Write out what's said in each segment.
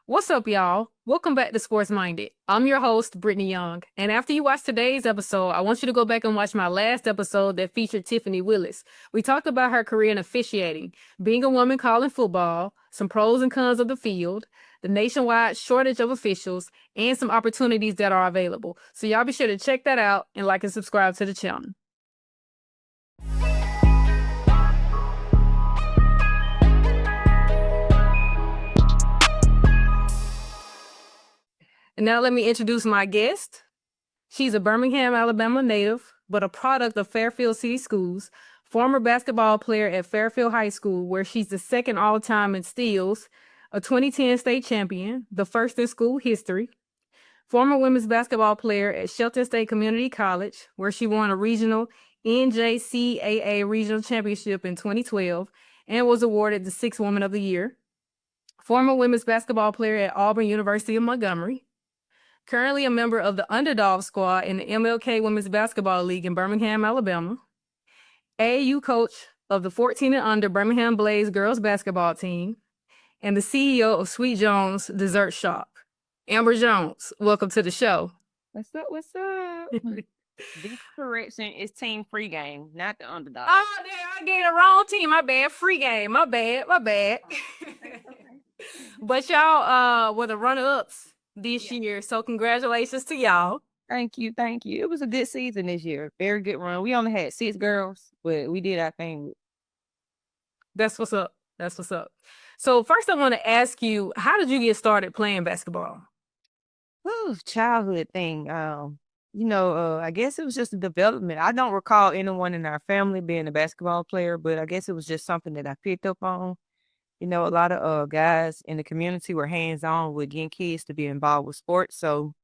What's up, y'all? Welcome back to Sports Minded. I'm your host, Brittany Young. And after you watch today's episode, I want you to go back and watch my last episode that featured Tiffany Willis. We talked about her career in officiating, being a woman calling football, some pros and cons of the field, the nationwide shortage of officials, and some opportunities that are available. So y'all be sure to check that out and like and subscribe to the channel. And now let me introduce my guest. She's a Birmingham, Alabama native, but a product of Fairfield City Schools, former basketball player at Fairfield High School, where she's the second all-time in steals, a 2010 state champion, the first in school history, former women's basketball player at Shelton State Community College, where she won a regional NJCAA regional championship in 2012 and was awarded the Sixth Woman of the Year, former women's basketball player at Auburn University in Montgomery, currently a member of the Underdog squad in the MLK Women's Basketball League in Birmingham, Alabama, AAU coach of the 14 and under Birmingham Blaze girls basketball team, and the CEO of Sweet Jones Dessert Shop. Amber Jones, welcome to the show. What's up? What's up? This correction is Team Free Game, not the Underdog. Oh, I gave the wrong team. My bad. Free Game. My bad. But y'all were the runner-ups this year, so congratulations to y'all. Thank you. It was a good season this year. Very good run. We only had 6 girls, but we did our thing. That's what's up. So first I want to ask you, how did you get started playing basketball? Childhood thing. I guess it was just a development. I don't recall anyone in our family being a basketball player, but I guess it was just something that I picked up on. A lot of guys in the community were hands-on with getting kids to be involved with sports. So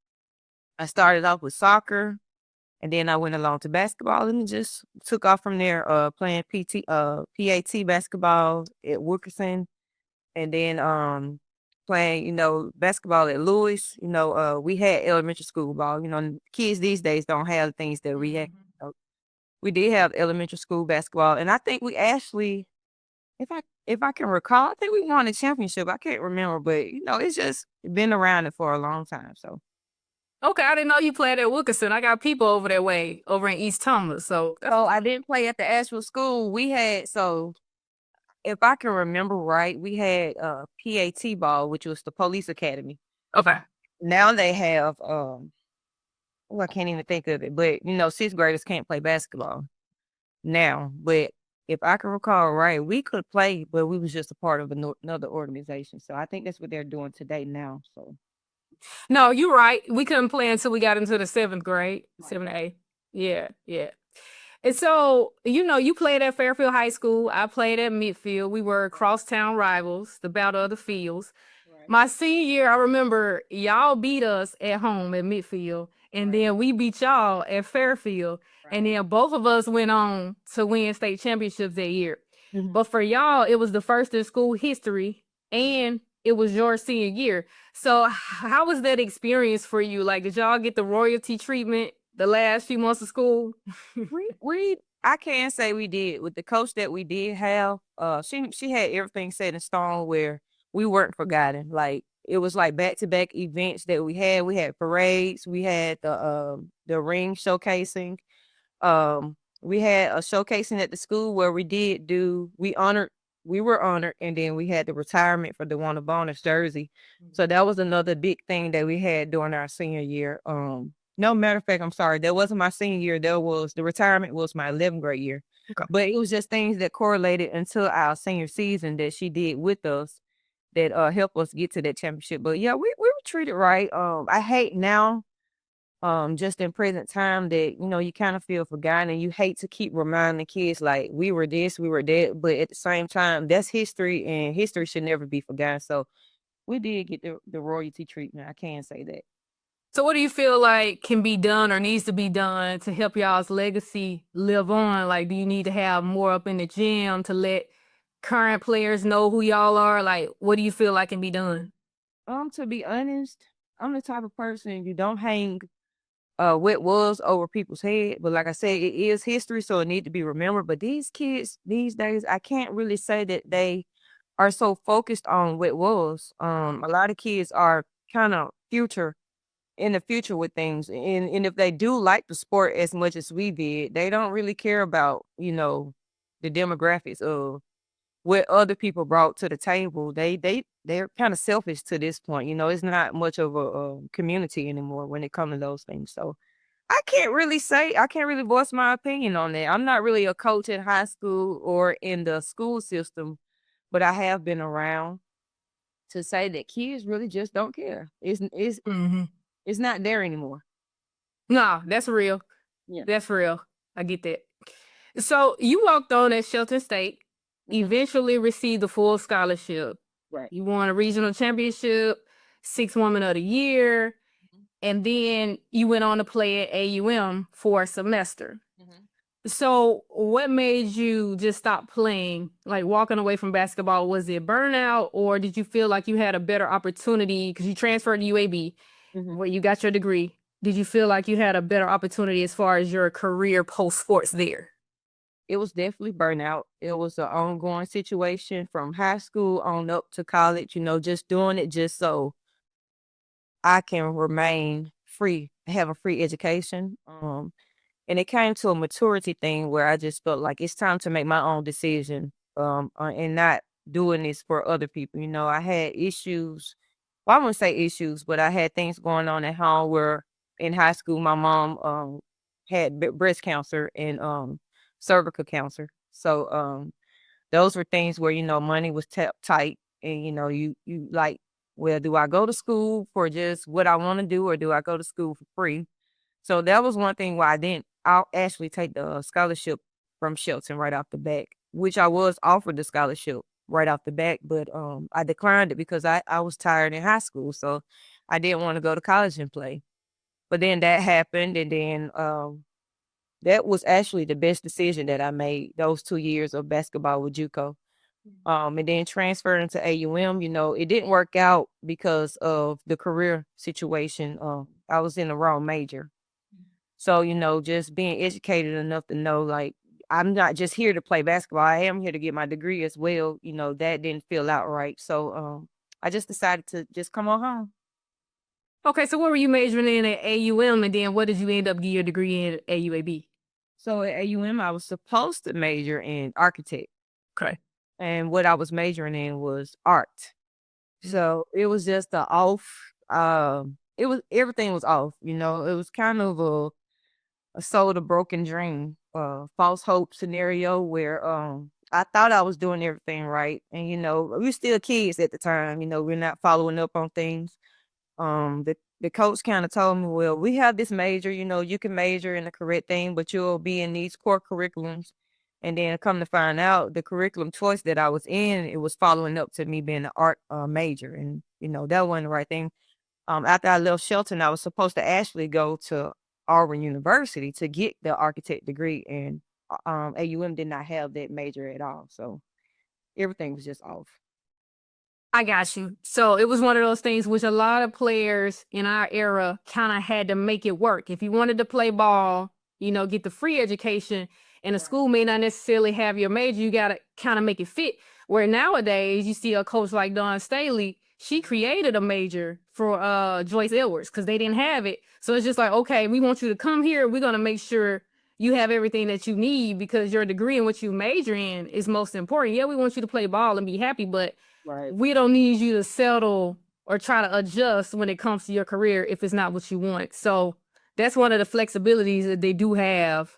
I started off with soccer, and then I went along to basketball, and it just took off from there, playing PAT basketball at Wilkerson, and then playing, basketball at Lewis. We had elementary school ball. Kids these days don't have things that we had. We did have elementary school basketball, and I think we actually, if I can recall, I think we won a championship. I can't remember, but it's just been around it for a long time. So, okay, I didn't know you played at Wilkerson. I got people over that way, over in East Thomas. So I didn't play at the actual school. We had if I can remember right, we had PAT ball, which was the police academy. Okay. Now they have I can't even think of it, but 6th graders can't play basketball now, but if I can recall right, we could play, but we was just a part of another organization. So I think that's what they're doing today now. So, no, you're right. We couldn't play until we got into the 7th grade, 7A. Yeah. And so, you played at Fairfield High School. I played at Midfield. We were crosstown rivals, the battle of the fields. Right. My senior year, I remember y'all beat us at home at Midfield, and then we beat y'all at Fairfield. And then both of us went on to win state championships that year. Mm-hmm. But for y'all, it was the first in school history, and it was your senior year. So how was that experience for you? Like, did y'all get the royalty treatment the last few months of school? I can't say we did. With the coach that we did have, she had everything set in stone where we weren't forgotten. Like, it was like back-to-back events that we had. We had parades. We had the ring showcasing. We had a showcasing at the school where we were honored, and then we had the retirement for DeWanna bonus jersey. Mm-hmm. So that was another big thing that we had during our senior year. No, matter of fact, I'm sorry, that wasn't my senior year. The retirement was my 11th grade year. Okay. But it was just things that correlated until our senior season that she did with us that helped us get to that championship. But yeah, we were treated right. I hate now, just in present time, that you kind of feel forgotten, and you hate to keep reminding kids like we were this, we were that, but at the same time, that's history, and history should never be forgotten. So we did get the royalty treatment. I can say that. So what do you feel like can be done or needs to be done to help y'all's legacy live on? Like, do you need to have more up in the gym to let current players know who y'all are? Like, what do you feel like can be done? To be honest, I'm the type of person, you don't hang what was over people's head. But like I said, it is history, so it need to be remembered. But these kids these days, I can't really say that they are so focused on what was. A lot of kids are kind of in the future with things. And if they do like the sport as much as we did, they don't really care about, the demographics of what other people brought to the table. They're kind of selfish to this point. It's not much of a community anymore when it comes to those things. So I can't really voice my opinion on that. I'm not really a coach in high school or in the school system, but I have been around to say that kids really just don't care. It's not there anymore. No, that's real. Yeah. That's real. I get that. So you walked on at Shelton State, eventually received a full scholarship. Right. You won a regional championship, 6th Woman of the Year, and then you went on to play at AUM for a semester. So what made you just stop playing, like walking away from basketball? Was it burnout, or did you feel like you had a better opportunity because you transferred to UAB where you got your degree? Did you feel like you had a better opportunity as far as your career post-sports there? It was definitely burnout. It was an ongoing situation from high school on up to college, just doing it just so I can remain free, have a free education. And it came to a maturity thing where I just felt like it's time to make my own decision, and not doing this for other people. I had issues. Well, I wouldn't say issues, but I had things going on at home where in high school, my mom had breast cancer and cervical cancer. So those were things where, money was tight, and, you like, well, do I go to school for just what I want to do, or do I go to school for free? So that was one thing why I'll actually take the scholarship from Shelton right off the bat, which I was offered the scholarship right off the bat, but I declined it because I was tired in high school. So I didn't want to go to college and play. But then that happened, and then that was actually the best decision that I made, those 2 years of basketball with JUCO. And then transferring to AUM, it didn't work out because of the career situation. I was in the wrong major. So, just being educated enough to know, like, I'm not just here to play basketball. I am here to get my degree as well. That didn't feel out right. So I just decided to just come on home. Okay, so what were you majoring in at AUM, and then what did you end up getting your degree in at AUAB? So at AUM, I was supposed to major in architect. Okay. And what I was majoring in was art. So it was just everything was off, it was kind of a sold a broken dream, false hope scenario where I thought I was doing everything right. And we were still kids at the time, we're not following up on things. The coach kind of told me, well, we have this major, you can major in the correct thing, but you'll be in these core curriculums. And then come to find out, the curriculum choice that I was in, it was following up to me being an art major. And, that wasn't the right thing. After I left Shelton, I was supposed to actually go to Auburn University to get the architect degree. And AUM did not have that major at all. So everything was just off. I got you. So it was one of those things which a lot of players in our era kind of had to make it work. If you wanted to play ball, get the free education, and the school may not necessarily have your major, you got to kind of make it fit. Where nowadays you see a coach like Dawn Staley, she created a major for Joyce Edwards because they didn't have it. So it's just like, okay, we want you to come here. We're going to make sure you have everything that you need because your degree and what you major in is most important. Yeah, we want you to play ball and be happy, but we don't need you to settle or try to adjust when it comes to your career if it's not what you want. So that's one of the flexibilities that they do have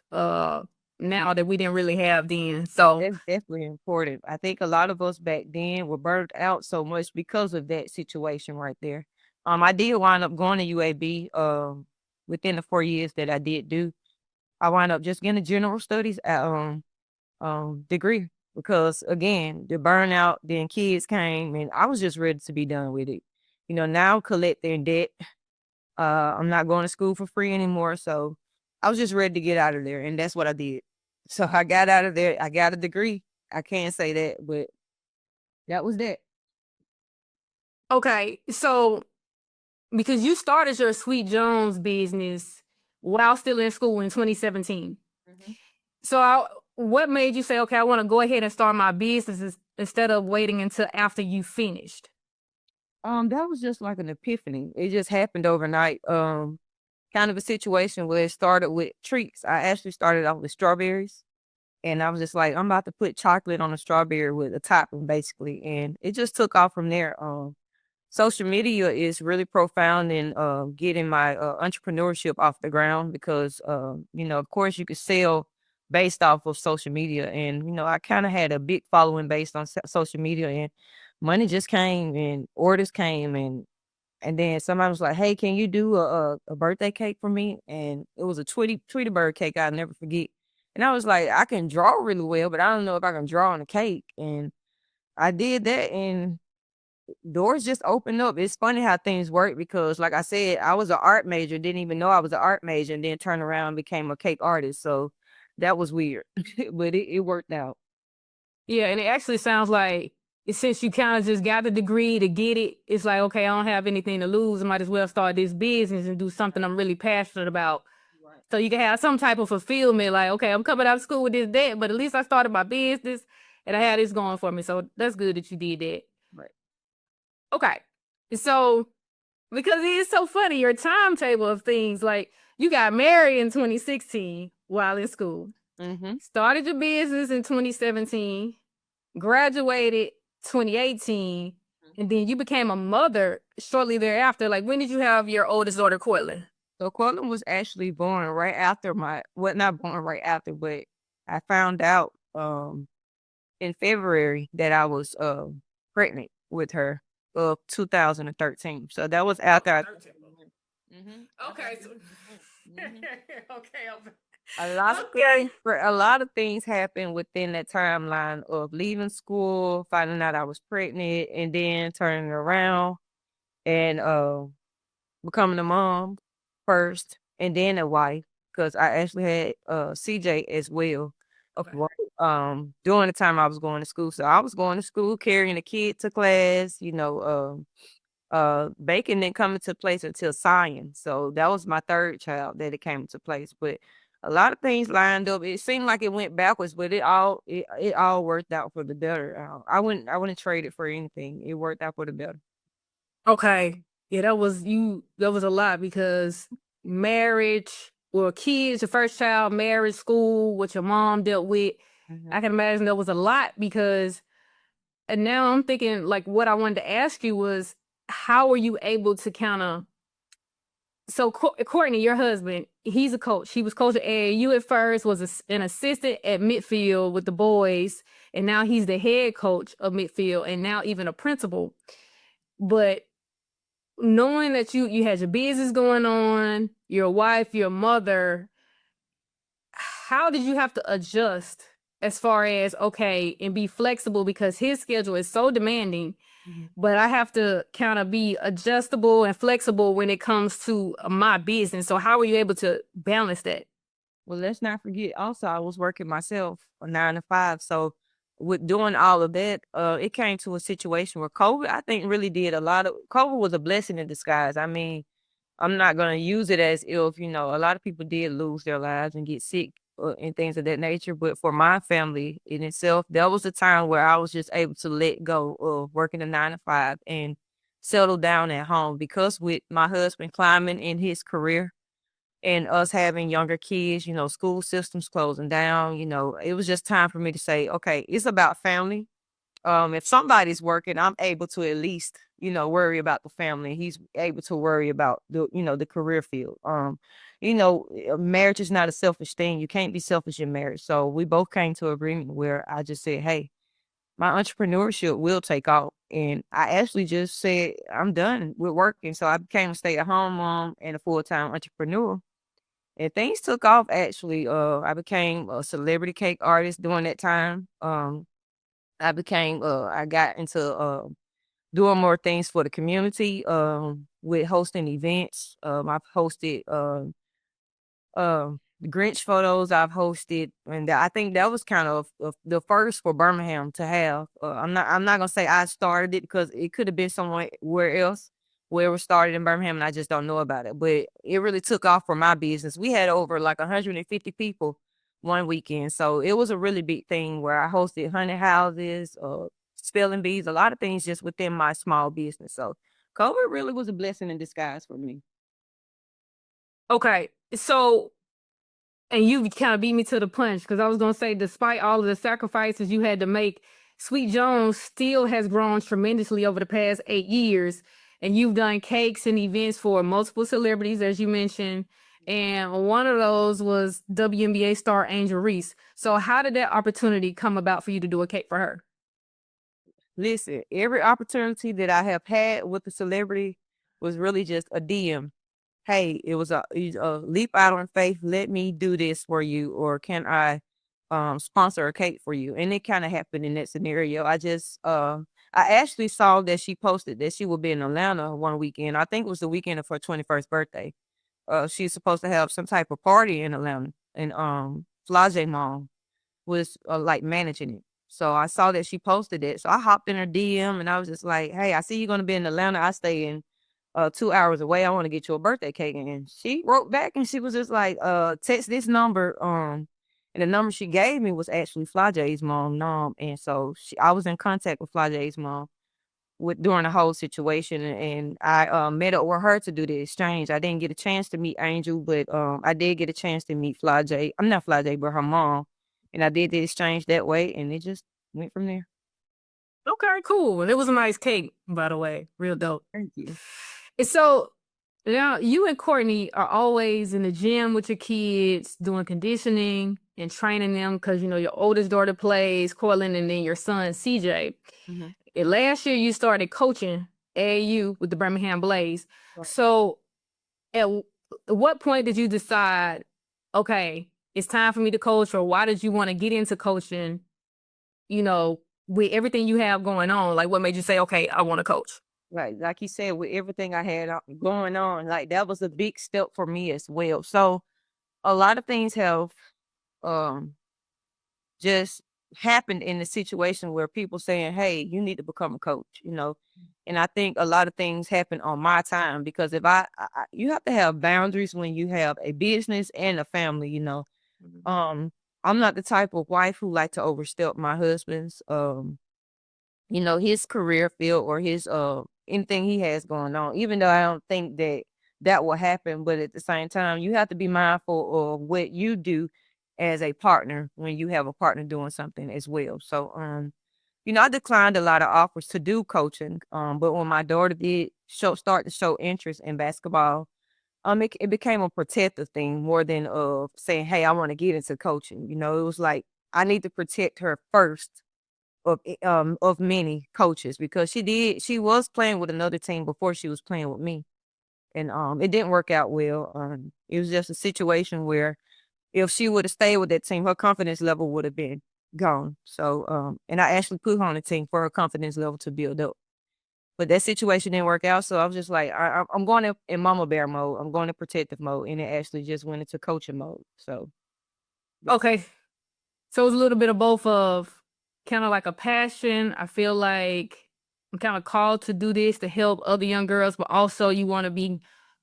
now that we didn't really have then. So that's definitely important. I think a lot of us back then were burned out so much because of that situation right there. I did wind up going to UAB within the 4 years that I did do. I wound up just getting a general studies degree because again, the burnout, then kids came and I was just ready to be done with it. Now collecting debt. I'm not going to school for free anymore. So I was just ready to get out of there. And that's what I did. So I got out of there. I got a degree. I can't say that, but that was that. Okay. So because you started your Sweet Jones business while still in school in 2017. So what made you say, okay, I want to go ahead and start my business instead of waiting until after you finished? That was just like an epiphany. It just happened overnight. Kind of a situation where it started with treats. I actually started off with strawberries, and I was just like, I'm about to put chocolate on a strawberry with a topping, basically, and it just took off from there. Social media is really profound in getting my entrepreneurship off the ground because, of course, you could sell based off of social media. And, I kind of had a big following based on social media, and money just came and orders came. And then somebody was like, hey, can you do a birthday cake for me? And it was a Tweety Bird cake I'll never forget. And I was like, I can draw really well, but I don't know if I can draw on a cake. And I did that, and doors just opened up. It's funny how things work because, like I said, I was an art major, didn't even know I was an art major, and then turned around and became a cake artist. So that was weird, but it worked out. Yeah, and it actually sounds like since you kind of just got the degree to get it, it's like, okay, I don't have anything to lose. I might as well start this business and do something I'm really passionate about. Right. So you can have some type of fulfillment, like, okay, I'm coming out of school with this debt, but at least I started my business and I had this going for me. So that's good that you did that. Right. Okay. So because it is so funny, your timetable of things, like you got married in 2016 while in school. Mm-hmm. Started your business in 2017, graduated 2018, and then you became a mother shortly thereafter. Like, when did you have your oldest daughter, Cortland? So Cortland was actually born right after not born right after, but I found out in February that I was pregnant with her of 2013. So that was after I. Mm-hmm. Okay. Mm-hmm. Okay. A lot of things happened within that timeline of leaving school, finding out I was pregnant, and then turning around and becoming a mom first, and then a wife, because I actually had CJ as well. Okay. During the time I was going to school, so I was going to school carrying a kid to class. Baking didn't come into place until science. So that was my third child that it came into place. But a lot of things lined up. It seemed like it went backwards, but it all worked out for the better. I wouldn't trade it for anything. It worked out for the better. Okay. Yeah, that was a lot because marriage, well, kids, your first child, marriage, school, what your mom dealt with. Mm-hmm. I can imagine that was a lot because, and now I'm thinking, like, what I wanted to ask you was, how were you able to kind of, so Courtney, your husband, he's a coach. He was coach at AAU at first, was an assistant at midfield with the boys, and now he's the head coach of midfield, and now even a principal. But knowing that you had your business going on, your wife, your mother, how did you have to adjust as far as, okay, and be flexible because his schedule is so demanding, but I have to kind of be adjustable and flexible when it comes to my business. So how were you able to balance that? Well, let's not forget also I was working myself a 9 to 5. So with doing all of that, it came to a situation where COVID, I think, really did COVID was a blessing in disguise. I mean, I'm not gonna use it as if, a lot of people did lose their lives and get sick and things of that nature. But for my family in itself, that was a time where I was just able to let go of working a 9 to 5 and settle down at home because with my husband climbing in his career and us having younger kids, school systems closing down, it was just time for me to say, okay, it's about family. If somebody's working, I'm able to at least, worry about the family. He's able to worry about the career field. Marriage is not a selfish thing. You can't be selfish in marriage. So we both came to agreement where I just said, hey, my entrepreneurship will take off. And I actually just said, I'm done with working. So I became a stay-at-home mom and a full-time entrepreneur. And things took off actually. I became a celebrity cake artist during that time. I got into doing more things for the community with hosting events. I've hosted the Grinch photos I've hosted, and I think that was kind of the first for Birmingham to have. I'm not gonna say I started it because it could have been somewhere else where it was started in Birmingham, and I just don't know about it. But it really took off for my business. We had over like 150 people one weekend. So it was a really big thing where I hosted 100 houses, spelling bees, a lot of things just within my small business. So COVID really was a blessing in disguise for me. Okay. So, and you kind of beat me to the punch because I was going to say, despite all of the sacrifices you had to make, Sweet Jones still has grown tremendously over the past 8 years. And you've done cakes and events for multiple celebrities, as you mentioned. And one of those was WNBA star Angel Reese. So how did that opportunity come about for you to do a cake for her? Listen, every opportunity that I have had with a celebrity was really just a DM. Hey, it was a leap out on faith. Let me do this for you, or can I sponsor a cake for you? And it kind of happened in that scenario. I actually saw that she posted that she would be in Atlanta one weekend. I think it was the weekend of her 21st birthday. She's supposed to have some type of party in Atlanta, and Flage Mom was like managing it. So I saw that she posted it. So I hopped in her DM and I was just like, hey, I see you're gonna be in Atlanta. I stay in 2 hours away. I want to get you a birthday cake. And she wrote back and she was just like, text this number. And the number she gave me was actually Flage's mom, Nom. And so I was in contact with Flage's mom during the whole situation, and I met up with her to do the exchange. I didn't get a chance to meet Angel, but I did get a chance to meet Flage. I'm not Flage, but her mom. And I did the exchange that way, and it just went from there. Okay, cool. And it was a nice cake, by the way. Real dope. Thank you. And so now you and Courtney are always in the gym with your kids, doing conditioning and training them because, you know, your oldest daughter plays, Cortland, and then your son, CJ. Mm-hmm. And last year you started coaching AAU with the Birmingham Blaze. Right. So at what point did you decide, okay, it's time for me to coach, or why did you want to get into coaching, you know, with everything you have going on? Like, what made you say, okay, I want to coach? Right. Like you said, with everything I had going on, like that was a big step for me as well. So a lot of things have um just happened in the situation where people saying, hey, you need to become a coach, you know. And I think a lot of things happen on my time because if you have to have boundaries when you have a business and a family, you know. I'm not the type of wife who like to overstep my husband's you know, his career field or his anything he has going on, even though I don't think that will happen. But at the same time, you have to be mindful of what you do as a partner when you have a partner doing something as well. So you know, I declined a lot of offers to do coaching. But when my daughter did start to show interest in basketball, it became a protective thing more than saying, hey, I want to get into coaching. You know, it was like I need to protect her first of many coaches because she was playing with another team before she was playing with me. And it didn't work out well. It was just a situation where if she would have stayed with that team, her confidence level would have been gone. So and I actually put her on the team for her confidence level to build up. But that situation didn't work out. So I was just like, I'm going in mama bear mode. I'm going to protective mode. And it actually just went into coaching mode. So. Okay. So it's a little bit of both of kind of like a passion. I feel like I'm kind of called to do this to help other young girls, but also you want to be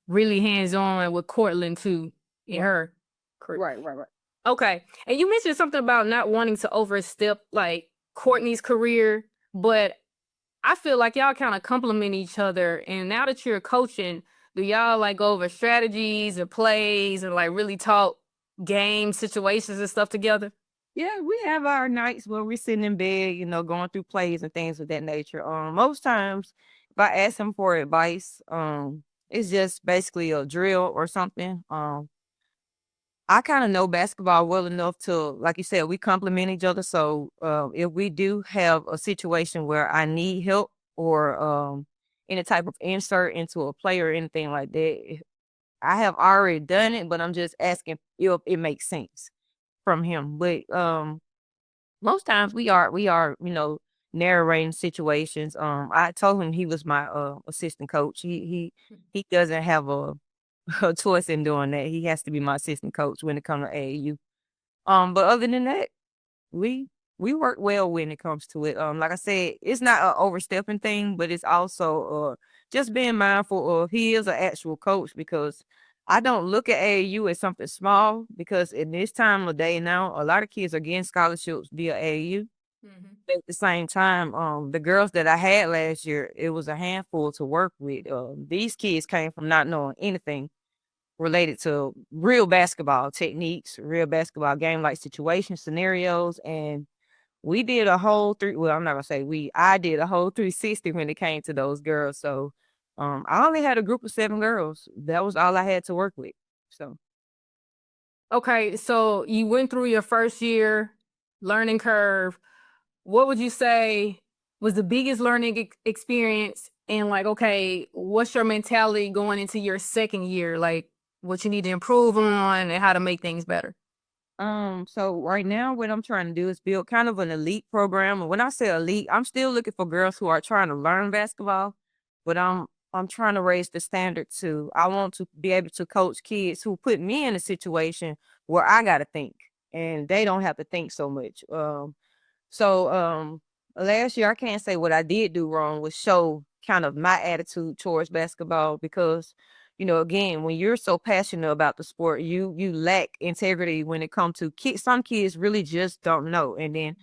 really hands-on with Cortland too, in her career. Right. Okay. And you mentioned something about not wanting to overstep like Courtney's career, but I feel like y'all kind of complement each other. And now that you're coaching, do y'all like go over strategies or plays and like really talk game situations and stuff together? Yeah, we have our nights where we're sitting in bed, you know, going through plays and things of that nature. Most times if I ask him for advice, it's just basically a drill or something. I kind of know basketball well enough to, like you said, we complement each other. So if we do have a situation where I need help or any type of insert into a play or anything like that, I have already done it, but I'm just asking if it makes sense from him. But most times we are, you know, narrating situations. I told him he was my assistant coach. He doesn't have a choice in doing that. He has to be my assistant coach when it comes to AAU. But other than that, we work well when it comes to it. Like I said, it's not an overstepping thing, but it's also just being mindful of he is an actual coach because I don't look at AAU as something small because in this time of day now, a lot of kids are getting scholarships via AAU. But at the same time, the girls that I had last year, it was a handful to work with. These kids came from not knowing anything related to real basketball techniques, real basketball game like situation scenarios, and we did a whole well, I'm not gonna say we, I did a whole 360 when it came to those girls. So I only had a group of 7 girls. That was all I had to work with. So Okay, so you went through your first year learning curve. What would you say was the biggest learning experience? And like, okay, what's your mentality going into your second year? Like, what you need to improve on and how to make things better? so right now what I'm trying to do is build kind of an elite program. And when I say elite, I'm still looking for girls who are trying to learn basketball, but I'm trying to raise the standard too. I want to be able to coach kids who put me in a situation where I gotta think and they don't have to think so much. So last year I can't say what I did do wrong was show kind of my attitude towards basketball because, again, when you're so passionate about the sport, you lack integrity when it comes to kids. Some kids really just don't know. And then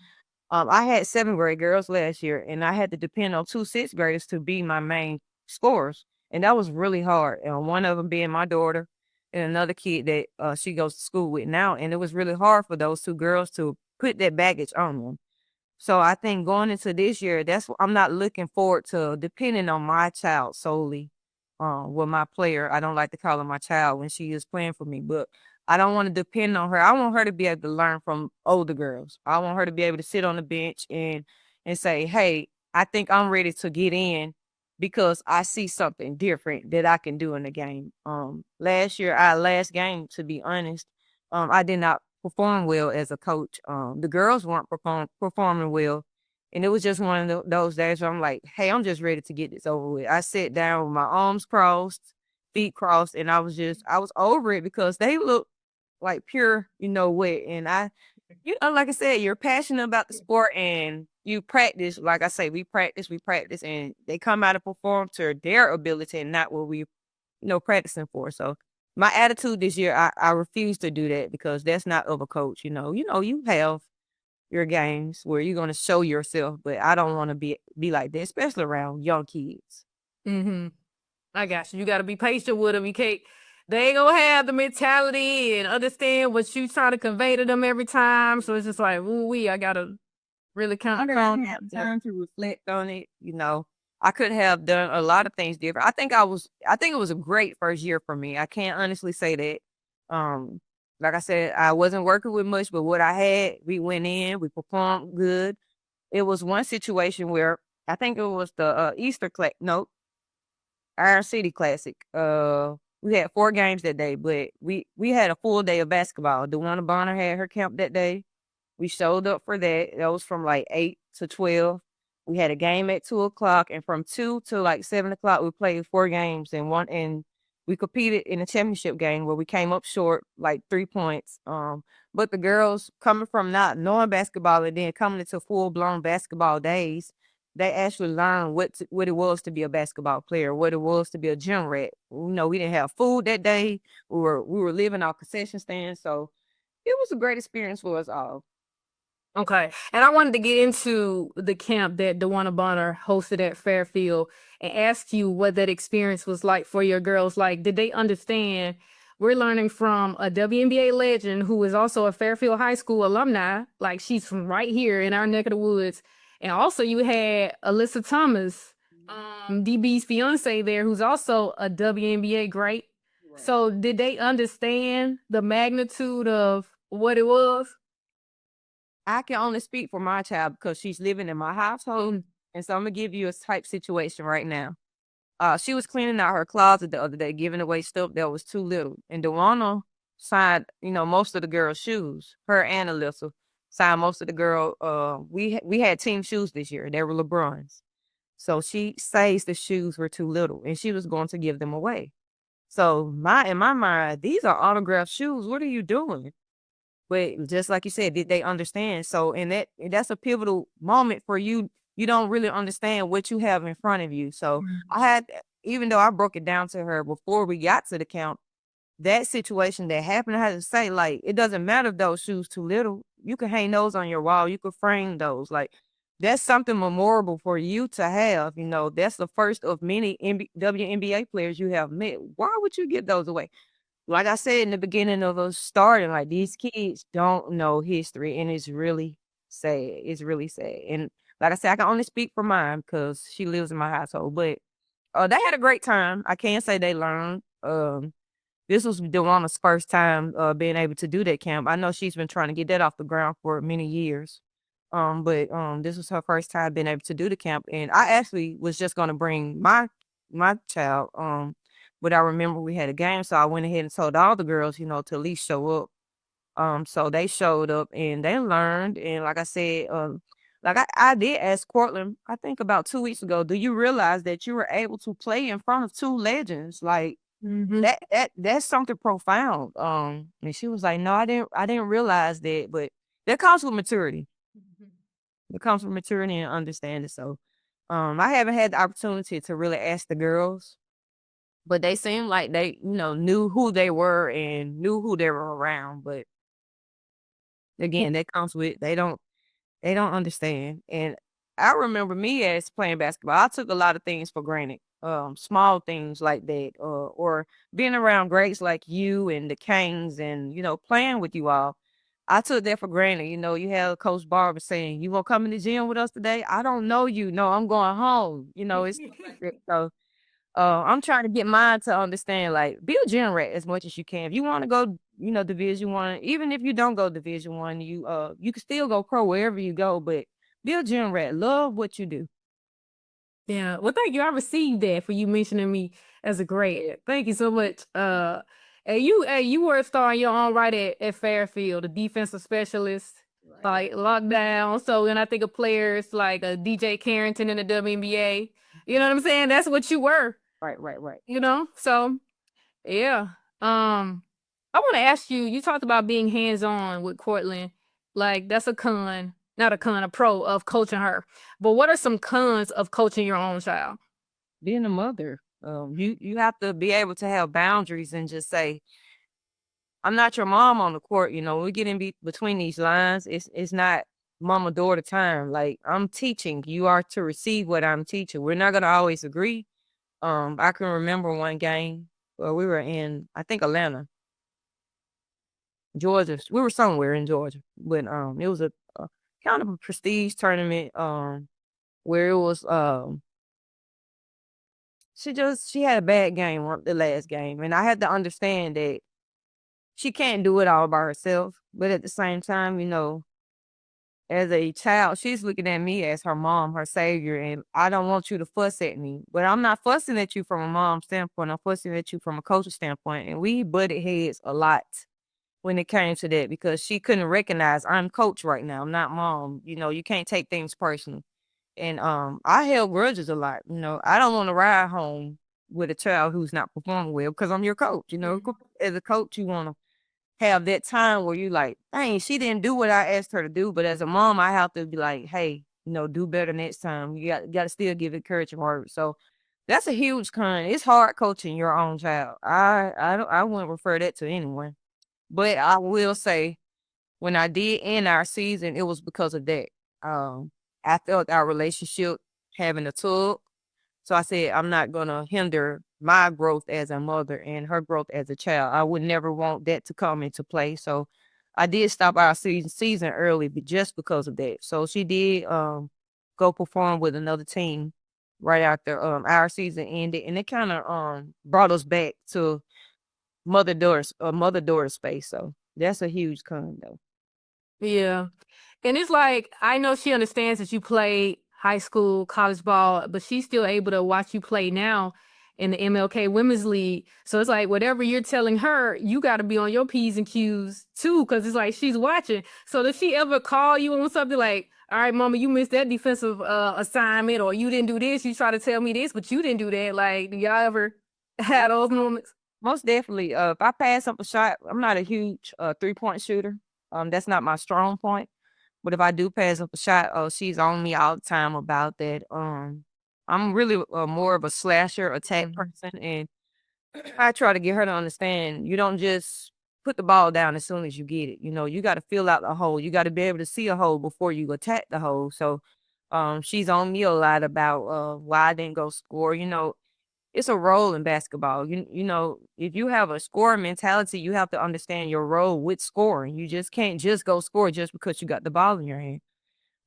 I had 7th grade girls last year, and I had to depend on 2 6th graders to be my main scorers, and that was really hard. And one of them being my daughter, and another kid that she goes to school with now, and it was really hard for those 2 girls to put that baggage on them. So I think going into this year, that's what I'm not looking forward to depending on my child solely. With my player, I don't like to call her my child when she is playing for me, but I don't want to depend on her. I want her to be able to learn from older girls. I want her to be able to sit on the bench and say, "Hey, I think I'm ready to get in because I see something different that I can do in the game." Last year, our last game, to be honest, I did not perform well as a coach. The girls weren't performing well. And it was just one of those days where I'm like, hey, I'm just ready to get this over with. I sat down with my arms crossed, feet crossed, and I was over it because they look like pure, wet. And like I said, you're passionate about the sport and you practice. Like I say, we practice, and they come out and perform to their ability and not what we, practicing for. So my attitude this year, I refuse to do that because that's not of a coach. You have your games where you're gonna show yourself, but I don't want to be like that, especially around young kids. Mm-hmm. I got you. You got to be patient with them. You can't. They ain't gonna have the mentality and understand what you trying to convey to them every time. So it's just like, ooh, I gotta really I count don't on have that. time to reflect on it. I could have done a lot of things different. I think it was a great first year for me. I can't honestly say that. Um, like I said, I wasn't working with much, but what I had, we went in, we performed good. It was one situation where I think it was the Easter no, Iron City Classic. We had 4 games that day, but we had a full day of basketball. DeWanna Bonner had her camp that day. We showed up for that. That was from like 8 to 12. We had a game at 2 o'clock, and from 2 to like 7 o'clock, we played 4 games and we competed in a championship game where we came up short like 3 points. But the girls coming from not knowing basketball and then coming into full blown basketball days, they actually learned what it was to be a basketball player, what it was to be a gym rat. We didn't have food that day. We were living off concession stands, so it was a great experience for us all. Okay. And I wanted to get into the camp that DeWanna Bonner hosted at Fairfield and ask you what that experience was like for your girls. Like, did they understand we're learning from a WNBA legend who is also a Fairfield High School alumni? Like, she's from right here in our neck of the woods. And also, you had Alyssa Thomas, DB's fiance there, who's also a WNBA great. Right. So, did they understand the magnitude of what it was? I can only speak for my child because she's living in my household. And so I'm gonna give you a type situation right now. She was cleaning out her closet the other day, giving away stuff that was too little. And DeWanna signed, most of the girls' shoes. Her and Alyssa signed most of the girl. We had team shoes this year. They were LeBrons. So she says the shoes were too little, and she was going to give them away. So in my mind, these are autographed shoes. What are you doing? But just like you said, did they understand? So that's a pivotal moment for you. You don't really understand what you have in front of you. So I had, even though I broke it down to her before we got to the camp, that situation that happened, I had to say, like, it doesn't matter if those shoes too little. You can hang those on your wall. You could frame those. Like, that's something memorable for you to have. You know, that's the first of many WNBA players you have met. Why would you give those away? Like I said in the beginning of us starting, like these kids don't know history, and it's really sad. It's really sad. And like I said, I can only speak for mine because she lives in my household. But they had a great time. I can't say they learned. This was DeWanna's first time being able to do that camp. I know she's been trying to get that off the ground for many years. But this was her first time being able to do the camp. And I actually was just gonna bring my child. But I remember we had a game, so I went ahead and told all the girls, you know, to at least show up. So they showed up and they learned. And like I said, like I did ask Cortland, I think about 2 weeks ago, do you realize that you were able to play in front of two legends? Like that's something profound. And she was like, no, I didn't realize that, but that comes with maturity. It comes with maturity and understanding. So I haven't had the opportunity to really ask the girls, but they seemed like they, you know, knew who they were and knew who they were around. But again, that comes with they don't understand. And I remember me as playing basketball, I took a lot of things for granted. Small things like that, or being around greats like you and the Canes and, you know, playing with you all. I took that for granted. You know, you have Coach Barber saying, you gonna come in the gym with us today? I don't know you. No, I'm going home. You know, it's so I'm trying to get mine to understand, like, be a gym rat as much as you can. If you want to go, you know, Division 1, even if you don't go Division 1, you can still go pro wherever you go, but be a gym rat. Love what you do. Yeah. Well, thank you. I received that for you mentioning me as a great. Thank you so much. You were a star in your own right at Fairfield, a defensive specialist, like lockdown. So when I think of players like DJ Carrington in the WNBA, you know what I'm saying? That's what you were, Right. you know? So yeah. I want to ask you, you talked about being hands-on with Cortland. Like that's a con, not a con, a pro of coaching her. But what are some cons of coaching your own child? Being a mother, you have to be able to have boundaries and just say, I'm not your mom on the court. You know, we get in between these lines. It's not mama daughter time. Like I'm teaching, you are to receive what I'm teaching. We're not gonna always agree. I can remember one game where we were in, I think Atlanta, Georgia. We were somewhere in Georgia, but it was a kind of a prestige tournament. Where it was she had a bad game the last game, and I had to understand that she can't do it all by herself. But at the same time, you know, as a child, she's looking at me as her mom, her savior, and I don't want you to fuss at me. But I'm not fussing at you from a mom standpoint. I'm fussing at you from a coaching standpoint. And we butted heads a lot when it came to that because she couldn't recognize I'm coach right now. I'm not mom. You know, you can't take things personal. And I held grudges a lot. You know, I don't want to ride home with a child who's not performing well because I'm your coach. You know, as a coach, you want to have that time where you like, dang, she didn't do what I asked her to do. But as a mom, I have to be like, hey, you know, do better next time. You got to still give encouraging words. So that's a huge con. It's hard coaching your own child. I wouldn't refer that to anyone. But I will say, when I did end our season, it was because of that. I felt our relationship having a tug. So I said, I'm not going to hinder my growth as a mother and her growth as a child. I would never want that to come into play. So I did stop our season early, but just because of that. So she did go perform with another team right after our season ended. And it kind of brought us back to mother daughter space. So that's a huge con though. Yeah. And it's like, I know she understands that you played high school, college ball, but she's still able to watch you play now in the MLK Women's League. So it's like, whatever you're telling her, you got to be on your P's and Q's too, because it's like she's watching. So does she ever call you on something like, all right, mama, you missed that defensive assignment, or you didn't do this, you try to tell me this, but you didn't do that? Like, do y'all ever have those moments? Most definitely. If I pass up a shot, I'm not a huge 3-point shooter. That's not my strong point. But if I do pass up a shot, she's on me all the time about that. I'm really more of a slasher attack person, and I try to get her to understand you don't just put the ball down as soon as you get it. You know, you got to fill out the hole. You got to be able to see a hole before you attack the hole. So she's on me a lot about why I didn't go score. You know, it's a role in basketball. You know, if you have a scoring mentality, you have to understand your role with scoring. You just can't just go score just because you got the ball in your hand.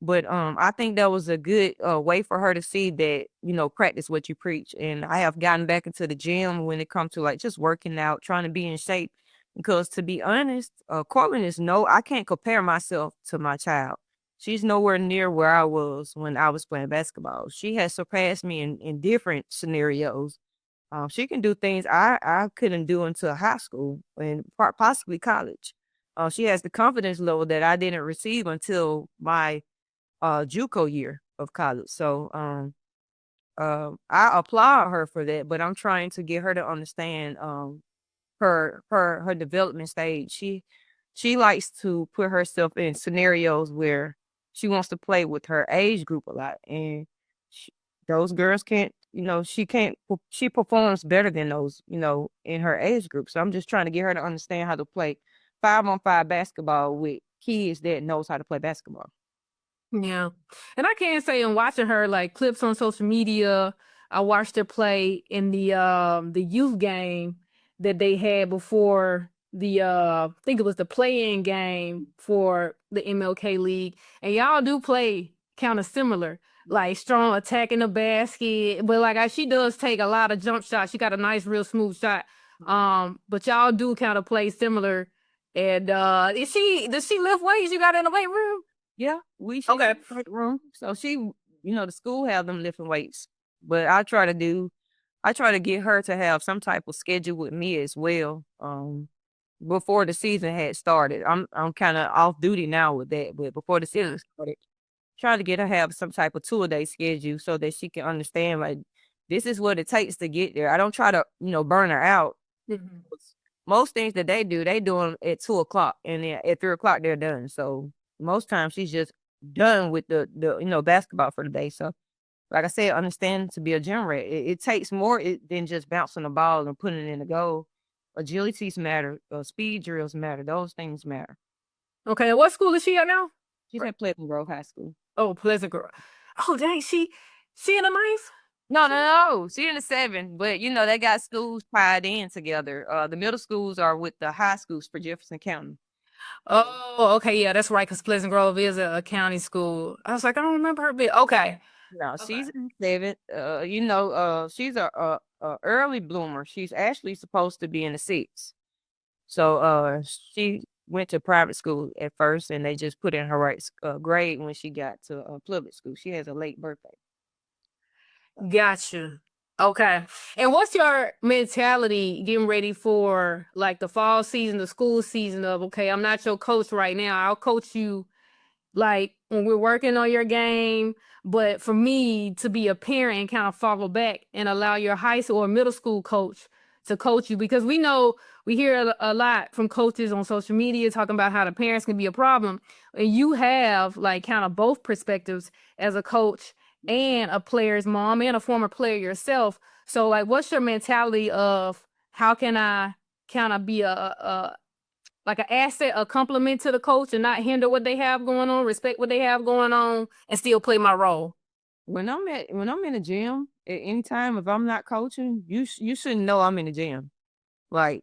But I think that was a good way for her to see that, you know, practice what you preach. And I have gotten back into the gym when it comes to like just working out, trying to be in shape. Because to be honest, Cortland is I can't compare myself to my child. She's nowhere near where I was when I was playing basketball. She has surpassed me in different scenarios. She can do things I couldn't do until high school and possibly college. She has the confidence level that I didn't receive until my JUCO year of college. So I applaud her for that, but I'm trying to get her to understand her development stage. She likes to put herself in scenarios where she wants to play with her age group a lot, and those girls can't. You know, she can't. She performs better than those. You know, in her age group. So I'm just trying to get her to understand how to play 5-on-5 basketball with kids that knows how to play basketball. Yeah. And I can't say in watching her like clips on social media, I watched her play in the youth game that they had before the I think it was the play-in game for the MLK League. And y'all do play kind of similar, like strong attacking the basket. But like she does take a lot of jump shots. She got a nice, real smooth shot. But y'all do kind of play similar. And does she lift weights? You got in the weight room? Yeah, she's Okay. in the weight room. So she, you know, the school have them lifting weights, but I try to get her to have some type of schedule with me as well. Before the season had started, I'm kind of off duty now with that, but before the season started, trying to get her have some type of 2-a-day schedule so that she can understand like this is what it takes to get there. I don't try to, you know, burn her out. Mhm. Most things that they do them at 2 o'clock, and then at 3 o'clock they're done. So most times she's just done with the you know basketball for the day. So like I said, understand to be a gym rat, it takes more than just bouncing the ball and putting it in the goal. Agilities matter, speed drills matter. Those things matter. Okay, what school is she at now? She's at Pleasant Grove High School. Oh, Pleasant Grove. Oh, dang, she in the ninth? No. She in the 7, but you know they got schools tied in together. The middle schools are with the high schools for Jefferson County. Oh, okay, yeah, that's right, because Pleasant Grove is a county school. I was like, I don't remember her bit. Okay. No, Okay. she's in 7. You know, she's a early bloomer. She's actually supposed to be in the 6. So she went to private school at first, and they just put in her right grade when she got to public school. She has a late birthday. Gotcha. Okay. And what's your mentality getting ready for like the fall season, the school season of, okay, I'm not your coach right now. I'll coach you like when we're working on your game. But for me to be a parent and kind of follow back and allow your high school or middle school coach to coach you, because we know we hear a lot from coaches on social media talking about how the parents can be a problem. And you have like kind of both perspectives as a coach and a player's mom and a former player yourself. So like, what's your mentality of how can I kind of be a like an asset, a compliment to the coach and not hinder what they have going on, respect what they have going on, and still play my role? When I'm in the gym at any time, if I'm not coaching, you shouldn't know I'm in the gym. Like,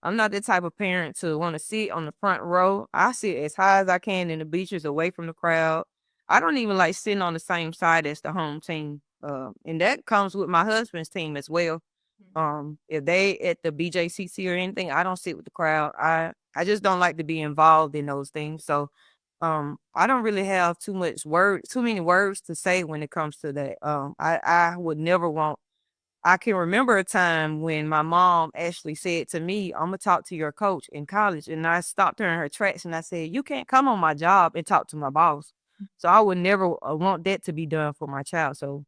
I'm not the type of parent to want to sit on the front row. I sit as high as I can in the bleachers away from the crowd. I don't even like sitting on the same side as the home team. And that comes with my husband's team as well. If they at the BJCC or anything, I don't sit with the crowd. I just don't like to be involved in those things. So I don't really have too many words to say when it comes to that. I would never want. I can remember a time when my mom actually said to me, "I'm gonna talk to your coach in college," and I stopped her in her tracks and I said, "You can't come on my job and talk to my boss." So I would never want that to be done for my child. So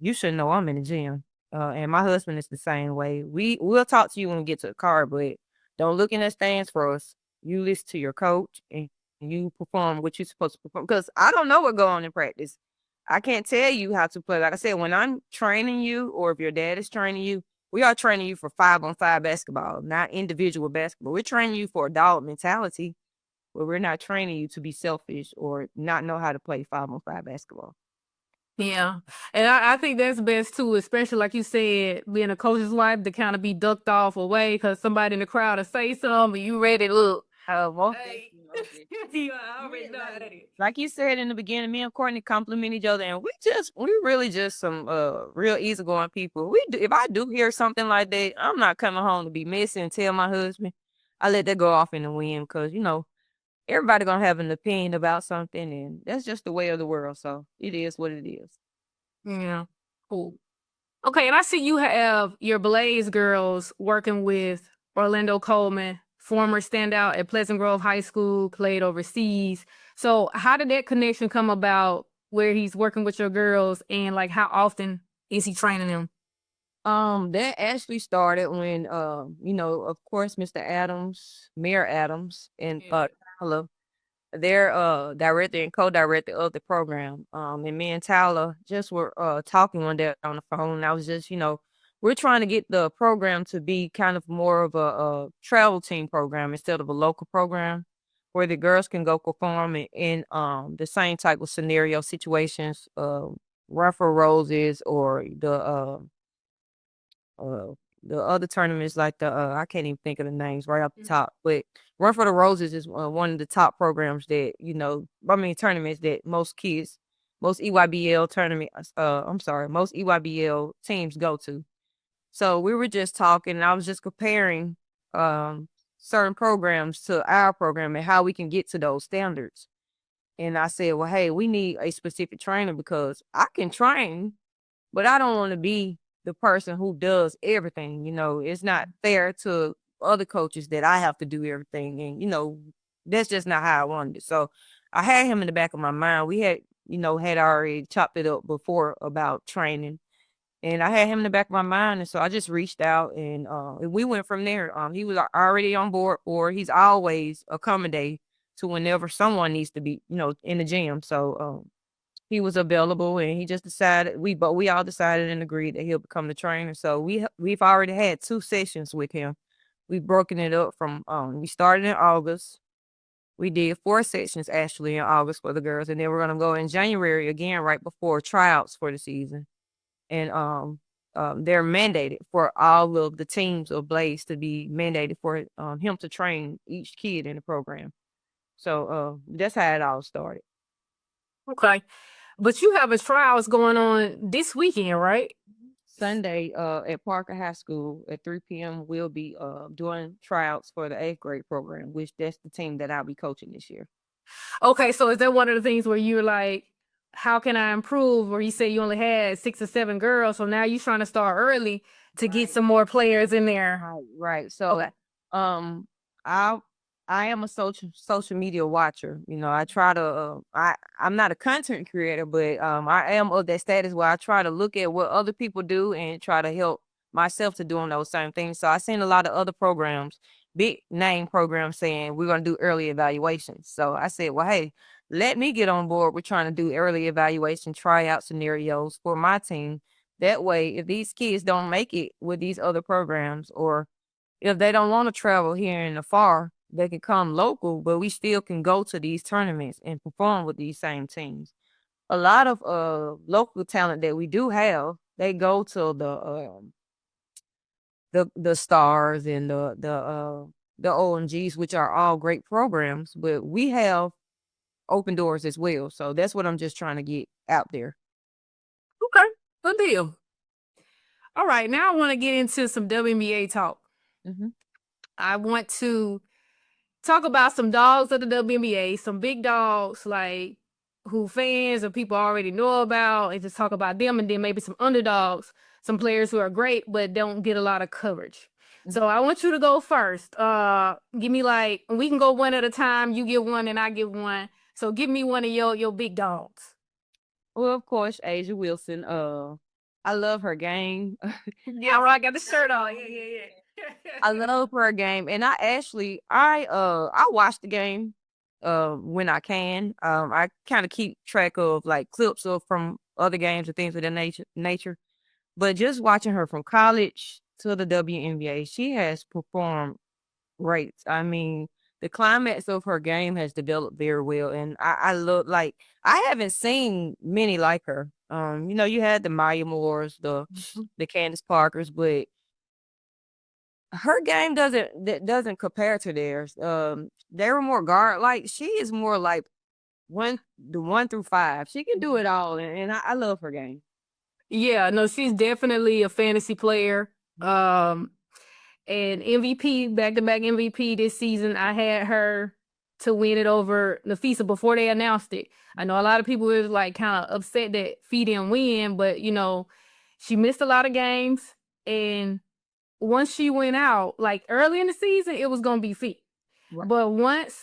you should know I'm in the gym. And my husband is the same way. We'll talk to you when we get to the car, but don't look in the stands for us. You listen to your coach and you perform what you're supposed to perform. Because I don't know what go on in practice. I can't tell you how to play. Like I said, when I'm training you, or if your dad is training you, we are training you for 5-on-5 basketball, not individual basketball. We're training you for a dog mentality, but we're not training you to be selfish or not know how to play 5-on-5 basketball. Yeah. And I think that's best too, especially like you said, being a coach's wife, to kind of be ducked off away because somebody in the crowd will say something and you ready to look. Most Hey. definitely. You already know how that is. Like you said in the beginning, me and Courtney compliment each other, and we really just some real easygoing people. If I do hear something like that, I'm not coming home to be messy and tell my husband. I let that go off in the wind because everybody gonna have an opinion about something, and that's just the way of the world. So it is what it is. Yeah. Cool. Okay, and I see you have your Blaze girls working with Orlando Coleman, former standout at Pleasant Grove High School, played overseas. So how did that connection come about where he's working with your girls, and like how often is he training them? That actually started when of course, Mr. Adams, Mayor Adams, and Yeah. Tyler, they're director and co-director of the program. And me and Tyler just were talking one day on the phone. And I was just, we're trying to get the program to be kind of more of a travel team program instead of a local program where the girls can go perform in the same type of scenario situations, run for roses or uh, the other tournaments like I can't even think of the names right off the top, but Run for the Roses is one of the top programs that, tournaments that most EYBL most EYBL teams go to. So we were just talking and I was just comparing certain programs to our program and how we can get to those standards. And I said, well, hey, we need a specific trainer because I can train, but I don't want to be the person who does everything. It's not fair to other coaches that I have to do everything. And, that's just not how I wanted it. So I had him in the back of my mind. We had already chopped it up before about training. And I had him in the back of my mind. And so I just reached out and we went from there. He was already on board he's always accommodating to whenever someone needs to be, in the gym. So he was available and he just decided we all decided and agreed that he'll become the trainer. So we've already had 2 sessions with him. We've broken it up from we started in August. We did 4 sessions actually in August for the girls, and then we're gonna go in January again right before tryouts for the season. And they're mandated for all of the teams of Blaze to be mandated for him to train each kid in the program. So that's how it all started. Okay. But you have a trials going on this weekend, right? Sunday at Parker High School at 3 p.m. we'll be doing tryouts for the 8th grade program, which that's the team that I'll be coaching this year. Okay, so is that one of the things where you're like, how can I improve? Or you say you only had 6 or 7 girls, so now you're trying to start early to get some more players in there. Right. So I I am a social media watcher. I try to I'm not a content creator, but I am of that status where I try to look at what other people do and try to help myself to doing those same things. So I seen a lot of other programs, big name programs saying we're gonna do early evaluations. So I said, well, hey, let me get on board. We're trying to do early evaluation tryout scenarios for my team. That way, if these kids don't make it with these other programs or if they don't want to travel here in the far, they can come local, but we still can go to these tournaments and perform with these same teams. A lot of local talent that we do have, they go to the Stars and the OMGs, which are all great programs, but we have open doors as well. So that's what I'm just trying to get out there. Okay, good deal. All right, now I want to get into some WNBA talk. Mm-hmm. I want to talk about some dogs of the WNBA, some big dogs like who fans or people already know about, and just talk about them, and then maybe some underdogs, some players who are great but don't get a lot of coverage. So I want you to go first. Give me we can go one at a time. You get one and I get one. So give me one of your big dogs. Well, of course, Asia Wilson. I love her game. Yeah, right. I got the shirt on. Yeah. I love her game, and I watch the game when I can. I kind of keep track of like clips from other games and things of that nature. But just watching her from college to the WNBA, she has performed great. I mean, the climax of her game has developed very well, and I look like I haven't seen many like her. You had the Maya Moores, the Candace Parkers, but her game doesn't compare to theirs. They were more guard like. She is more like the 1 through 5. She can do it all, and I love her game. Yeah, no, she's definitely a fantasy player. And MVP, back-to-back MVP this season. I had her to win it over Nafisa before they announced it. I know a lot of people was like kind of upset that Fee didn't win, but she missed a lot of games. And once she went out, like early in the season, it was gonna be Fee. Right. But once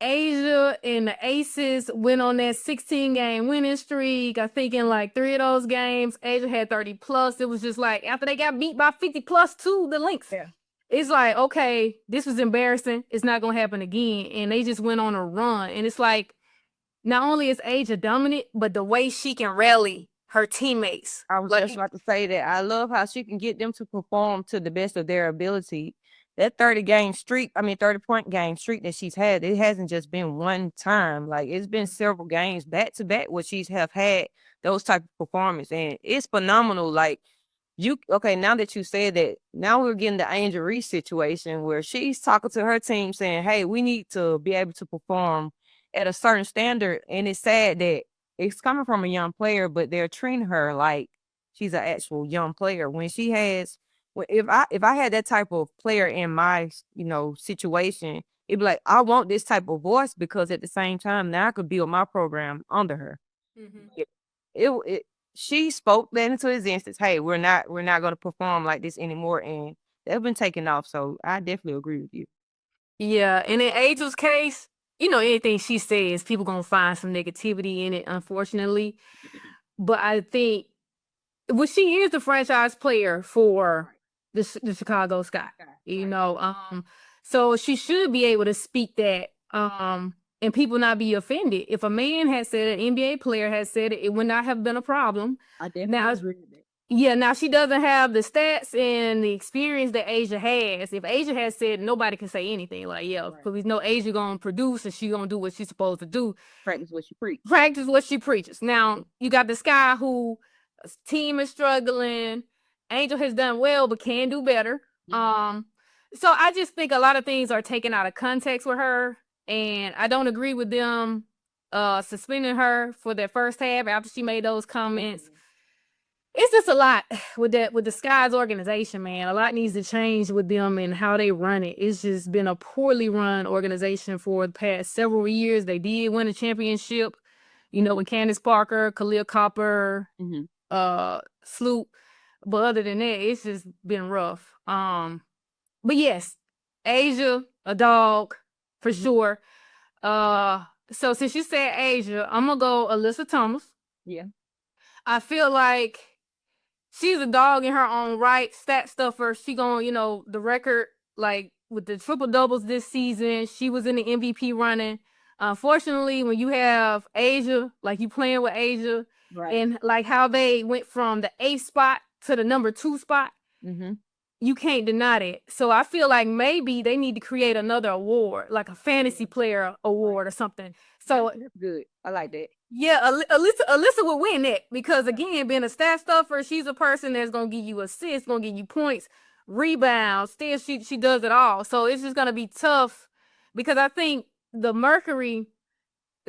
Asia and the Aces went on that 16-game winning streak, I think in like 3 of those games, Asia had 30 plus. It was just like after they got beat by 50 plus to the Lynx. Yeah. It's like, okay, this was embarrassing. It's not gonna happen again. And they just went on a run. And it's like, not only is Asia dominant, but the way she can rally her teammates. I was just about to say that. I love how she can get them to perform to the best of their ability. That 30-point game streak that she's had, it hasn't just been one time. Like, it's been several games back to back where she's have had those type of performance, and it's phenomenal. Like, now that you said that, now we're getting the Angel Reese situation where she's talking to her team saying, hey, we need to be able to perform at a certain standard. And it's sad that it's coming from a young player, but they're treating her like she's an actual young player when she has. If I had that type of player in my situation, it'd be like, I want this type of voice, because at the same time now I could build my program under her. Mm-hmm. She spoke that into existence. Hey, we're not going to perform like this anymore, and they've been taken off. So I definitely agree with you. Yeah, and in Angel's case, anything she says, people gonna find some negativity in it, unfortunately. But I think, she is the franchise player for the Chicago Sky, so she should be able to speak that, and people not be offended. If a man had said it, an NBA player had said it, it would not have been a problem. I definitely agree with that. Yeah, now she doesn't have the stats and the experience that Asia has. If Asia has said, nobody can say anything. Like, because we know Asia gonna produce and she gonna do what she's supposed to do. Practice what she preaches. Practice what she preaches. Now, you got this guy who team is struggling. Angel has done well, but can do better. Mm-hmm. So I just think a lot of things are taken out of context with her, and I don't agree with them suspending her for that first half after she made those comments. Mm-hmm. It's just a lot with the Skies organization, man. A lot needs to change with them and how they run it. It's just been a poorly run organization for the past several years. They did win a championship, with Candace Parker, Khalil Copper, Sloop. But other than that, it's just been rough. But yes, Asia, a dog, for sure. So since you said Asia, I'm gonna go Alyssa Thomas. Yeah. I feel like she's a dog in her own right, stat stuffer. She gonna, the record, like with the triple doubles this season, she was in the MVP running. Unfortunately, when you have Asia, like you playing with Asia, right, and like how they went from the 8th spot to the number 2 spot, mm-hmm, you can't deny that. So I feel like maybe they need to create another award, like a fantasy player award or something. So that's good. I like that. Yeah, Alyssa would win that, because again, being a stat stuffer, she's a person that's gonna give you assists, gonna give you points, rebounds. Still, she does it all. So it's just gonna be tough, because I think the Mercury,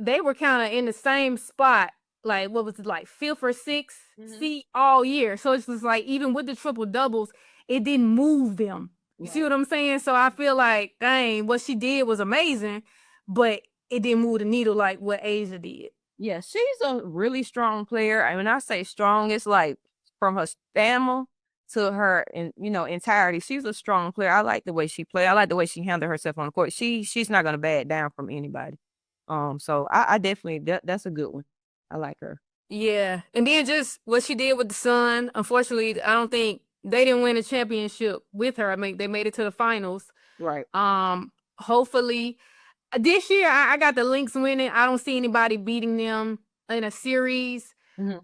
they were kind of in the same spot, like what was it, like 5th or 6th seed all year. So it's just like, even with the triple doubles, it didn't move them. You see what I'm saying? So I feel like, dang, what she did was amazing, but it didn't move the needle like what Asia did. Yeah, she's a really strong player. I mean, I say strong, it's like from her stamina to her entirety. She's a strong player. I like the way she plays. I like the way she handled herself on the court. She's not gonna back down from anybody. So I definitely, that's a good one. I like her. Yeah, and then just what she did with the Sun. Unfortunately, I don't think they didn't win a championship with her. I mean, they made it to the finals. Right. Hopefully. This year, I got the Lynx winning. I don't see anybody beating them in a series.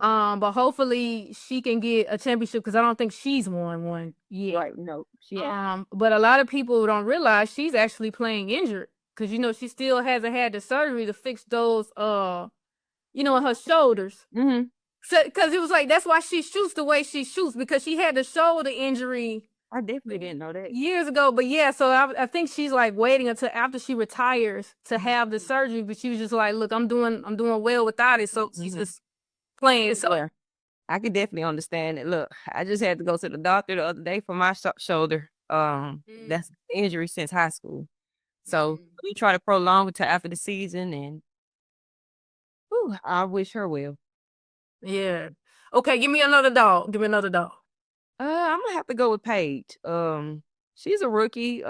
But hopefully she can get a championship because I don't think she's won one yet. Right. No. But a lot of people don't realize she's actually playing injured because she still hasn't had the surgery to fix those in her shoulders. So because it was like that's why she shoots the way she shoots because she had the shoulder injury. I definitely didn't know that. Years ago, but yeah, so I think she's like waiting until after she retires to have the surgery. But she was just like, "Look, I'm doing well without it." So she's just playing. So I could definitely understand it. Look, I just had to go to the doctor the other day for my shoulder. That's injury since high school. So we try to prolong it to after the season, and I wish her well. Yeah. Okay, give me another dog. Give me another dog. I'm gonna have to go with Paige. She's a rookie.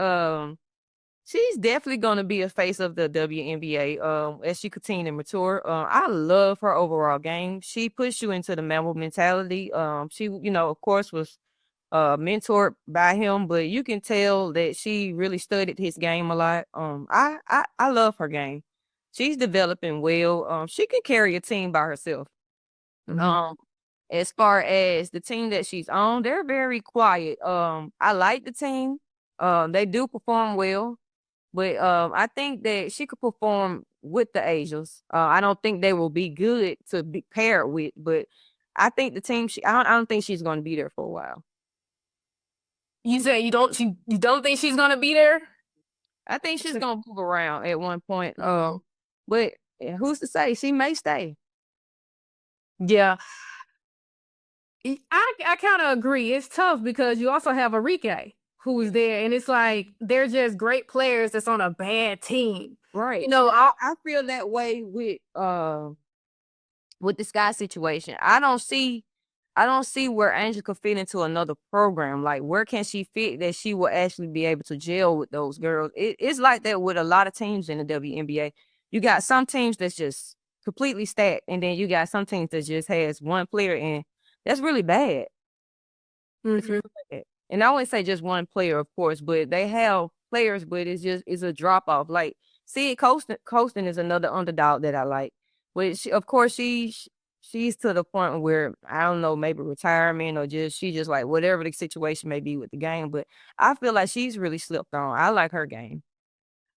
She's definitely gonna be a face of the WNBA. As she continue to mature. I love her overall game. She pushed you into the mammal mentality. She, of course, was mentored by him, but you can tell that she really studied his game a lot. I love her game. She's developing well. She can carry a team by herself. As far as the team that she's on, they're very quiet. I like the team. They do perform well, but I think that she could perform with the Asians. I don't think they will be good to be paired with, but I think the team. I don't think she's going to be there for a while. You say you don't think she's gonna be there? I think she's gonna move around at one point. But who's to say she may stay? Yeah. I kind of agree. It's tough because you also have Enrique who is there, and it's like they're just great players that's on a bad team. Right. I feel that way with the Sky situation. I don't see where Angel could fit into another program. Like, where can she fit that she will actually be able to gel with those girls? It's like that with a lot of teams in the WNBA. You got some teams that's just completely stacked, and then you got some teams that just has one player, and that's really bad. And I wouldn't say just one player, of course, but they have players, but it's a drop off. Like, see, Colston is another underdog that I like. But of course, she's to the point where I don't know, maybe retirement or she just like whatever the situation may be with the game. But I feel like she's really slipped on. I like her game.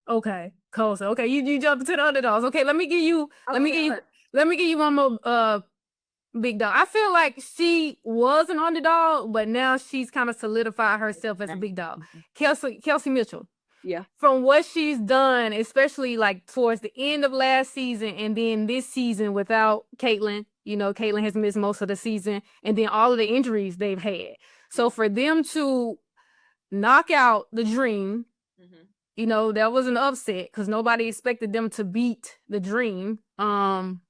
Okay, Colson. Okay, you jumped into the underdogs. Okay, let me give you one more big dog. I feel like she was an underdog, but now she's kind of solidified herself as a big dog. Kelsey Mitchell. Yeah. From what she's done, especially like towards the end of last season and then this season without Caitlin. Caitlin has missed most of the season, and then all of the injuries they've had. So for them to knock out the Dream, that was an upset because nobody expected them to beat the Dream. And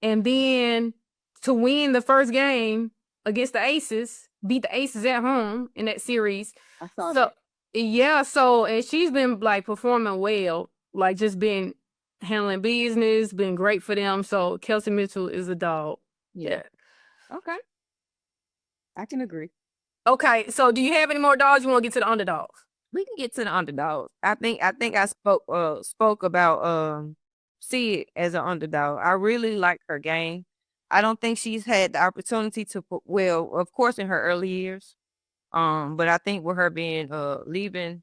then to win the first game against the Aces, beat the Aces at home in that series. I saw that. Yeah, and she's been like performing well, like just been handling business, been great for them. So Kelsey Mitchell is a dog. Yeah. Okay. I can agree. Okay, so do you have any more dogs? You want to get to the underdogs? We can get to the underdogs. I think I spoke about Sid as an underdog. I really like her game. I don't think she's had the opportunity to of course in her early years. But I think with her being leaving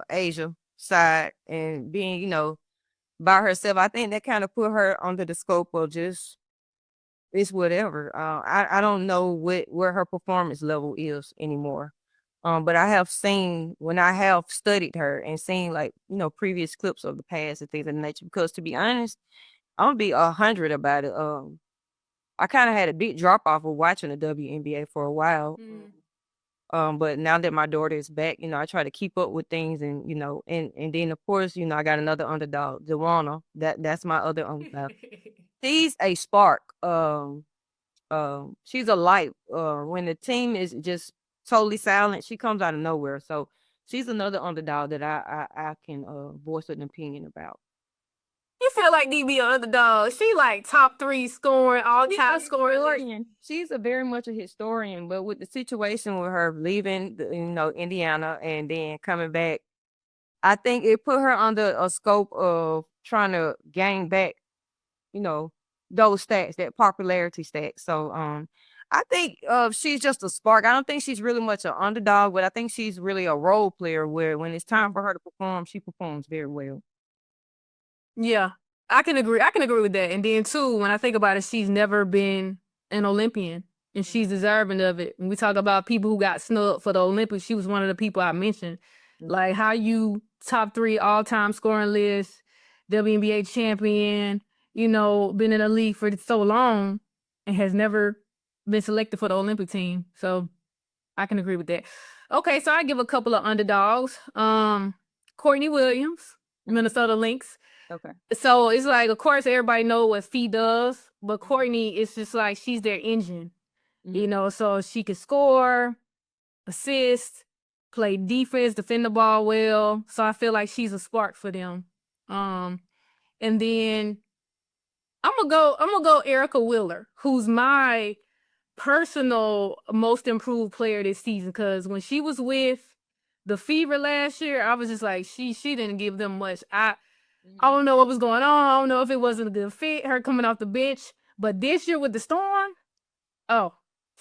Asia side and being, by herself, I think that kind of put her under the scope of just it's whatever. I don't know where her performance level is anymore. But I have seen when I have studied her and seen like, previous clips of the past and things of that nature, because to be honest, I'm gonna be 100 about it. I kind of had a big drop off of watching the WNBA for a while. But now that my daughter is back, I try to keep up with things and, and then of course, I got another underdog, DeWanna. That's my other underdog. She's a spark. She's a light. When the team is just totally silent, she comes out of nowhere. So she's another underdog that I can voice an opinion about. You feel like DB an underdog. She like top 3 scoring, all-time scoring. She's a very much a historian, but with the situation with her leaving, Indiana and then coming back, I think it put her under a scope of trying to gain back, those stats, that popularity stat. So I think she's just a spark. I don't think she's really much an underdog, but I think she's really a role player where when it's time for her to perform, she performs very well. Yeah, I can agree. I can agree with that. And then too, when I think about it, she's never been an Olympian, and she's deserving of it. When we talk about people who got snubbed for the Olympics, she was one of the people I mentioned. Like how you top 3 all-time scoring list, WNBA champion, been in the league for so long and has never been selected for the Olympic team. So I can agree with that. Okay, so I give a couple of underdogs. Courtney Williams, Minnesota Lynx. Okay. So it's like, of course, everybody know what Fee does, but Courtney is just like she's their engine, so she can score, assist, play defense, defend the ball well. So I feel like she's a spark for them. And then I'm gonna go Erica Wheeler, who's my personal most improved player this season. Because when she was with the Fever last year, I was just like, she didn't give them much. I don't know what was going on. I don't know if it wasn't a good fit, her coming off the bench. But this year with the Storm, oh,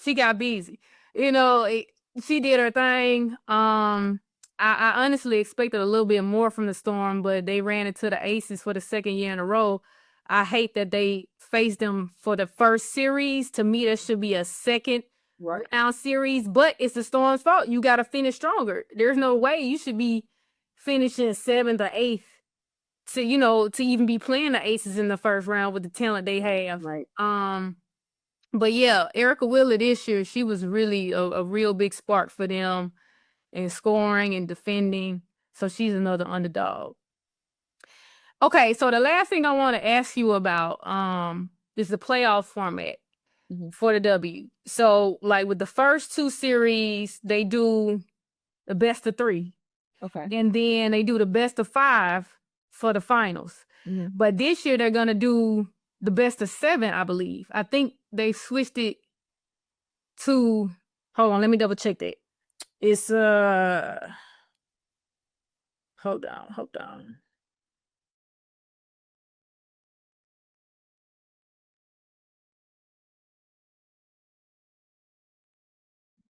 she got busy. She did her thing. I honestly expected a little bit more from the Storm, but they ran into the Aces for the second year in a row. I hate that they faced them for the first series. To me, that should be a second round series, but it's the Storm's fault. You got to finish stronger. There's no way you should be finishing 7th or 8th to even be playing the Aces in the first round with the talent they have. Right. But yeah, Erica Wheeler this year, she was really a real big spark for them in scoring and defending. So she's another underdog. Okay, so the last thing I want to ask you about is the playoff format for the W. So like with the first 2 series, they do the best of 3. Okay. And then they do the best of 5 for the finals. But this year they're gonna do the best of 7, I believe. I think they switched it to. Hold on, let me double check that. It's Hold on.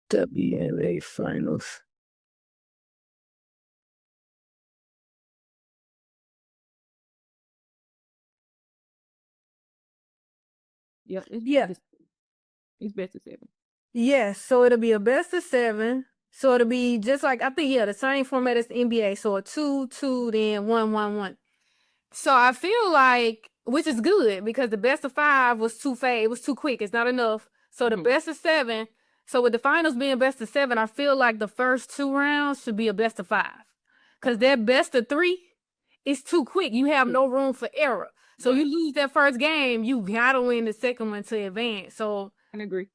WNBA finals. Yep. Yeah. It's best of 7. Yes, so it'll be a best of 7. So it'll be just like, I think, the same format as the NBA. So a 2-2, then 1-1-1. So I feel like, which is good because the best of 5 was too fast. It was too quick. It's not enough. So the best of 7. So with the finals being best of 7, I feel like the first 2 rounds should be a best of 5. Because that best of 3 is too quick. You have no room for error. So you lose that first game, you gotta win the second one to advance. So I agree.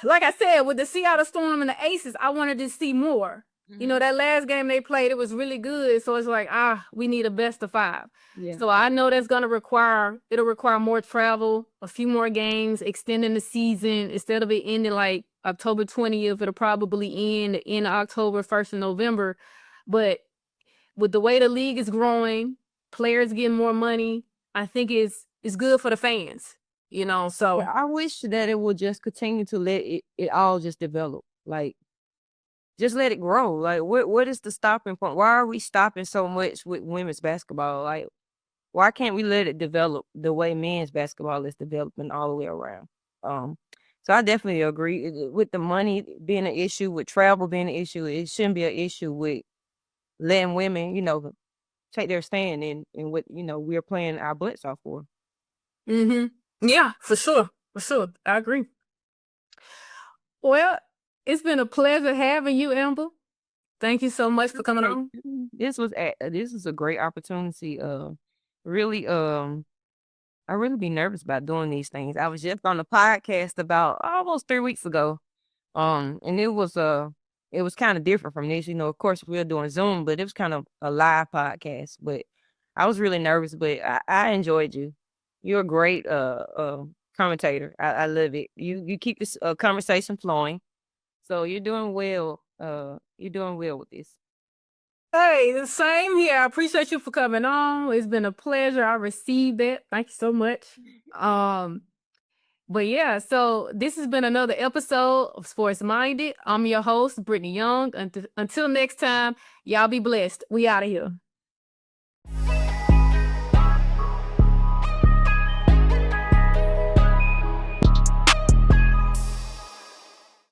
like I said, with the Seattle Storm and the Aces, I wanted to see more. That last game they played, it was really good. So it's like, we need a best of 5. Yeah. So I know that's it'll require more travel, a few more games, extending the season. Instead of it ending like October 20th, it'll probably end in October, 1st of November. But with the way the league is growing, players getting more money, I think it's good for the fans. So I wish that it would just continue to let it all just develop. Like, just let it grow. Like, what is the stopping point? Why are we stopping so much with women's basketball? Like, why can't we let it develop the way men's basketball is developing all the way around? So I definitely agree with the money being an issue, with travel being an issue. It shouldn't be an issue with letting women, take their stand in what we're playing our butts off for. Yeah, for sure. I agree. Well, it's been a pleasure having you, Amber. Thank you so much for coming on. This was a great opportunity. Really, I really be nervous about doing these things. I was just on a podcast about almost 3 weeks ago. And it was kind of different from this. Of course we're doing Zoom, but it was kind of a live podcast. But I was really nervous, but I enjoyed you. You're a great commentator. I love it. You keep this conversation flowing. So you're doing well. You're doing well with this. Hey, the same here. I appreciate you for coming on. It's been a pleasure. I received it. Thank you so much. But yeah, so this has been another episode of Sports Minded. I'm your host, Brittany Young. Until next time, y'all be blessed. We out of here.